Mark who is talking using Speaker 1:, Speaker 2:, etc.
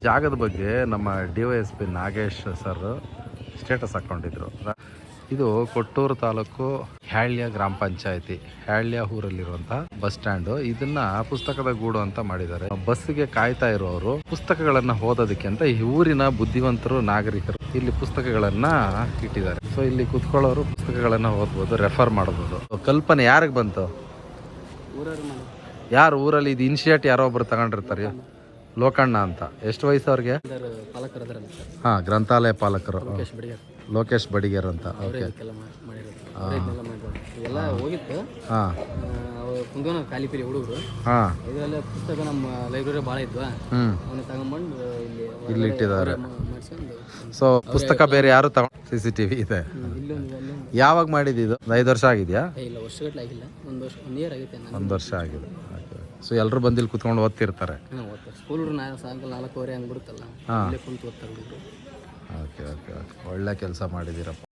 Speaker 1: ಜಾಗದ ಬಗ್ಗೆ ನಮ್ಮ DYSP ನಾಗೇಶ್ ಸರ್ ಸ್ಟೇಟಸ್ ಹಾಕೊಂಡಿದ್ರು. ಇದು ಕೊಟ್ಟೂರು ತಾಲೂಕು ಹ್ಯಾಳ್ಯ ಗ್ರಾಮ ಪಂಚಾಯತಿ ಹ್ಯಾಳ್ಯ ಊರಲ್ಲಿರುವಂತ ಬಸ್ ಸ್ಟ್ಯಾಂಡ್. ಇದನ್ನ ಪುಸ್ತಕದ ಗೂಡು ಅಂತ ಮಾಡಿದ್ದಾರೆ. ಬಸ್ಸಿಗೆ ಕಾಯ್ತಾ ಇರೋರು ಪುಸ್ತಕಗಳನ್ನ ಓದೋದಕ್ಕೆ ಅಂತ ಈ ಊರಿನ ಬುದ್ಧಿವಂತರು ನಾಗರಿಕರು ಇಲ್ಲಿ ಪುಸ್ತಕಗಳನ್ನ ಇಟ್ಟಿದ್ದಾರೆ. ಸೊ ಇಲ್ಲಿ ಕುತ್ಕೊಳ್ಳೋರು ಪುಸ್ತಕಗಳನ್ನ ಓದ್ಬೋದು, ರೆಫರ್ ಮಾಡಬಹುದು. ಕಲ್ಪನೆ ಯಾರಿಗೆ ಬಂತು? ಯಾರು ಊರಲ್ಲಿ ಇದು ಇನಿಷಿಯೇಟ್ ಯಾರೋ ಒಬ್ರು ತಗೊಂಡಿರ್ತಾರೆ. ಲೋಕಣ್ಣ ಅಂತ. ಎಷ್ಟು ವಯಸ್ಸು ಅವ್ರಿಗೆ? ಹಾ, ಗ್ರಂಥಾಲಯ ಪಾಲಕರು ಲೋಕೇಶ್ ಬಡಿಗೇರ್ ಅಂತ. ಓಕೆ.
Speaker 2: ಖಾಲಿಪಿರಿ ಹುಡುಗರು ಇದರಲ್ಲೇ ಪುಸ್ತಕ ನಮ್ಮ ಲೈಬ್ರರಿ ಭಾಳ ಇದ್ವಾ, ಅವನ್ನ ತಗೊಂಡ್ಬಂದು ಇಲ್ಲಿ
Speaker 1: ಇಟ್ಟಿದ್ದಾರೆ. ಸೊ ಪುಸ್ತಕ ಬೇರೆ ಯಾರು ತಗೊಂಡು CCTV ಇದೆ. ಯಾವಾಗ ಮಾಡಿದ್ದು? 5 ವರ್ಷ ಆಗಿದೆಯಾ?
Speaker 2: ಇಲ್ಲ, ವರ್ಷಗಟ್ಟಲೆ ಆಗಿಲ್ಲ, 1 ಇಯರ್ ಆಗೈತೆ.
Speaker 1: 1 ವರ್ಷ ಆಗಿದೆ. ಸೊ ಎಲ್ಲರೂ ಬಂದು ಇಲ್ಲಿ ಕುತ್ಕೊಂಡು ಓದ್ತಿರ್ತಾರೆ.
Speaker 2: ಸ್ಕೂಲ್ ಸಾಯಂಕಾಲ 4:15 ಹಂಗೆ ಬಿಡುತ್ತಲ್ಲ, ಕುಂತು ಓದ್ತಾರೆ ಹುಡುಗರು.
Speaker 1: ಓಕೆ ಓಕೆ ಓಕೆ, ಒಳ್ಳೆ ಕೆಲಸ ಮಾಡಿದ್ದೀರಪ್ಪ.